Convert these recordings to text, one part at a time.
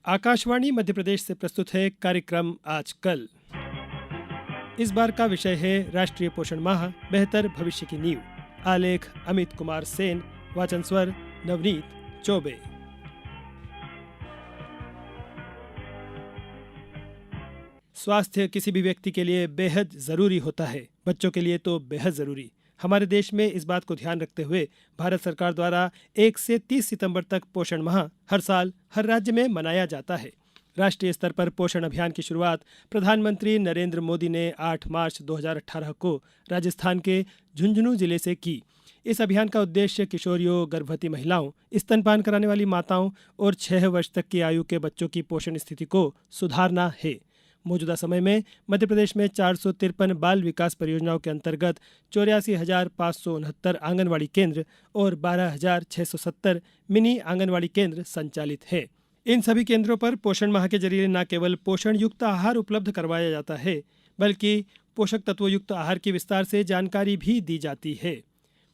आकाशवाणी मध्य प्रदेश से प्रस्तुत है कार्यक्रम आजकल। इस बार का विषय है राष्ट्रीय पोषण माह, बेहतर भविष्य की नींव। आलेख अमित कुमार सेन, वाचन स्वर नवनीत चौबे। स्वास्थ्य किसी भी व्यक्ति के लिए बेहद जरूरी होता है, बच्चों के लिए तो बेहद जरूरी। हमारे देश में इस बात को ध्यान रखते हुए भारत सरकार द्वारा 1 से 30 सितंबर तक पोषण माह हर साल हर राज्य में मनाया जाता है। राष्ट्रीय स्तर पर पोषण अभियान की शुरुआत प्रधानमंत्री नरेंद्र मोदी ने 8 मार्च 2018 को राजस्थान के झुंझुनू जिले से की। इस अभियान का उद्देश्य किशोरियों, गर्भवती महिलाओं, स्तनपान कराने वाली माताओं और 6 वर्ष तक की आयु के बच्चों की पोषण स्थिति को सुधारना है। मौजूदा समय में मध्य प्रदेश में 453 बाल विकास परियोजनाओं के अंतर्गत 84,569 आंगनवाड़ी केंद्र और 12,670 मिनी आंगनवाड़ी केंद्र संचालित है। इन सभी केंद्रों पर पोषण माह के जरिए न केवल पोषण युक्त आहार उपलब्ध करवाया जाता है, बल्कि पोषक तत्वों युक्त आहार की विस्तार से जानकारी भी दी जाती है।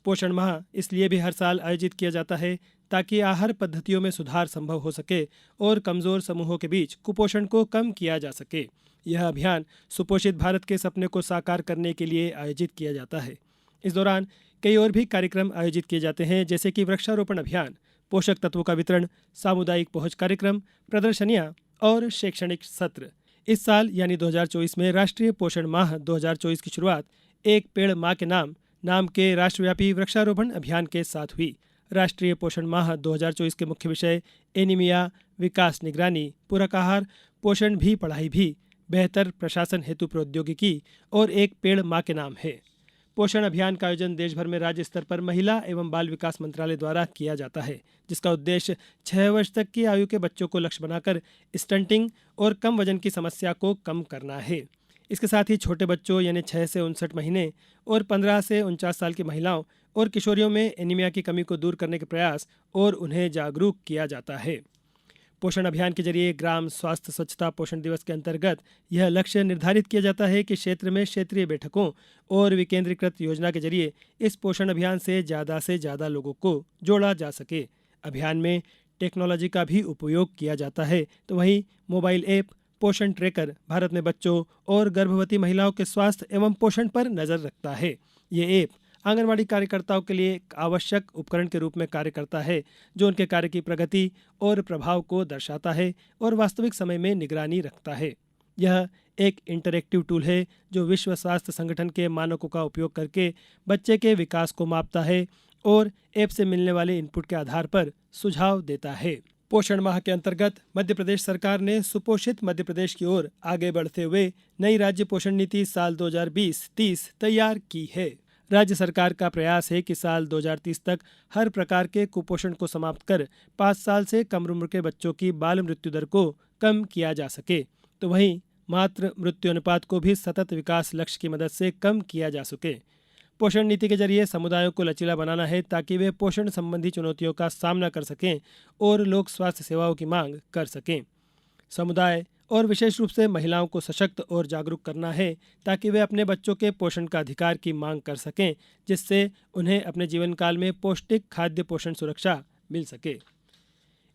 पोषण माह इसलिए भी हर साल आयोजित किया जाता है ताकि आहार पद्धतियों में सुधार संभव हो सके और कमजोर समूहों के बीच कुपोषण को कम किया जा सके। यह अभियान सुपोषित भारत के सपने को साकार करने के लिए आयोजित किया जाता है। इस दौरान कई और भी कार्यक्रम आयोजित किए जाते हैं, जैसे कि वृक्षारोपण अभियान, पोषक तत्वों का वितरण, सामुदायिक पहुंच कार्यक्रम, प्रदर्शनियां और शैक्षणिक सत्र। इस साल यानी 2024 में राष्ट्रीय पोषण माह 2024 की शुरुआत एक पेड़ माँ के नाम के राष्ट्रव्यापी वृक्षारोपण अभियान के साथ हुई। राष्ट्रीय पोषण माह 2024 के मुख्य विषय एनीमिया, विकास निगरानी, पूरक आहार, पोषण भी पढ़ाई भी, बेहतर प्रशासन हेतु प्रौद्योगिकी और एक पेड़ माँ के नाम है। पोषण अभियान का आयोजन देश भर में राज्य स्तर पर महिला एवं बाल विकास मंत्रालय द्वारा किया जाता है, जिसका उद्देश्य 6 वर्ष तक की आयु के बच्चों को लक्ष्य बनाकर स्टंटिंग और कम वजन की समस्या को कम करना है। इसके साथ ही छोटे बच्चों यानी 6 से 59 महीने और 15 से 49 साल की महिलाओं और किशोरियों में एनीमिया की कमी को दूर करने के प्रयास और उन्हें जागरूक किया जाता है। पोषण अभियान के जरिए ग्राम स्वास्थ्य स्वच्छता पोषण दिवस के अंतर्गत यह लक्ष्य निर्धारित किया जाता है कि क्षेत्र में क्षेत्रीय बैठकों और विकेंद्रीकृत योजना के जरिए इस पोषण अभियान से ज़्यादा लोगों को जोड़ा जा सके। अभियान में टेक्नोलॉजी का भी उपयोग किया जाता है, तो वहीं मोबाइल ऐप पोषण ट्रैकर भारत में बच्चों और गर्भवती महिलाओं के स्वास्थ्य एवं पोषण पर नज़र रखता है। ये ऐप आंगनवाड़ी कार्यकर्ताओं के लिए एक आवश्यक उपकरण के रूप में कार्य करता है, जो उनके कार्य की प्रगति और प्रभाव को दर्शाता है और वास्तविक समय में निगरानी रखता है। यह एक इंटरैक्टिव टूल है जो विश्व स्वास्थ्य संगठन के मानकों का उपयोग करके बच्चे के विकास को मापता है और ऐप से मिलने वाले इनपुट के आधार पर सुझाव देता है। पोषण माह के अंतर्गत मध्य प्रदेश सरकार ने सुपोषित मध्य प्रदेश की ओर आगे बढ़ते हुए नई राज्य पोषण नीति साल 2020-30 तैयार की है। राज्य सरकार का प्रयास है कि साल 2030 तक हर प्रकार के कुपोषण को समाप्त कर 5 साल से कम उम्र के बच्चों की बाल मृत्यु दर को कम किया जा सके, तो वहीं मातृ मृत्यु अनुपात को भी सतत विकास लक्ष्य की मदद से कम किया जा सके। पोषण नीति के जरिए समुदायों को लचीला बनाना है ताकि वे पोषण संबंधी चुनौतियों का सामना कर सकें और लोक स्वास्थ्य सेवाओं की मांग कर सकें। समुदाय और विशेष रूप से महिलाओं को सशक्त और जागरूक करना है ताकि वे अपने बच्चों के पोषण का अधिकार की मांग कर सकें, जिससे उन्हें अपने जीवन काल में पौष्टिक खाद्य पोषण सुरक्षा मिल सके।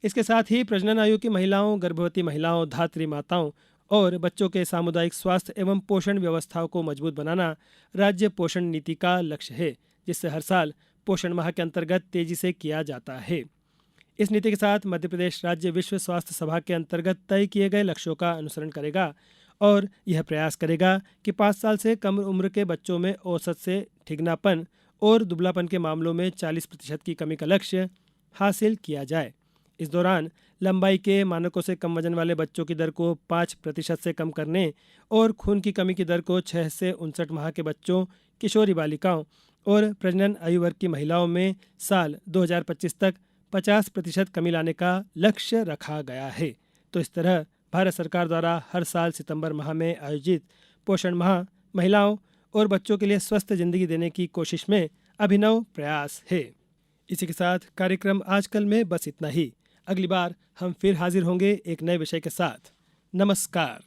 इसके साथ ही प्रजनन आयु की महिलाओं, गर्भवती महिलाओं, धात्री माताओं और बच्चों के सामुदायिक स्वास्थ्य एवं पोषण व्यवस्थाओं को मजबूत बनाना राज्य पोषण नीति का लक्ष्य है, जिससे हर साल पोषण माह के अंतर्गत तेजी से किया जाता है। इस नीति के साथ मध्य प्रदेश राज्य विश्व स्वास्थ्य सभा के अंतर्गत तय किए गए लक्ष्यों का अनुसरण करेगा और यह प्रयास करेगा कि 5 साल से कम उम्र के बच्चों में औसत से ठिगनापन और दुबलापन के मामलों में 40% की कमी का लक्ष्य हासिल किया जाए। इस दौरान लंबाई के मानकों से कम वजन वाले बच्चों की दर को 5% से कम करने और खून की कमी की दर को 6 से 59 माह के बच्चों, किशोरी बालिकाओं और प्रजनन आयु वर्ग की महिलाओं में साल 2025 तक 50% कमी लाने का लक्ष्य रखा गया है। तो इस तरह भारत सरकार द्वारा हर साल सितंबर माह में आयोजित पोषण माह महिलाओं और बच्चों के लिए स्वस्थ जिंदगी देने की कोशिश में अभिनव प्रयास है। इसी के साथ कार्यक्रम आजकल में बस इतना ही। अगली बार हम फिर हाजिर होंगे एक नए विषय के साथ। नमस्कार।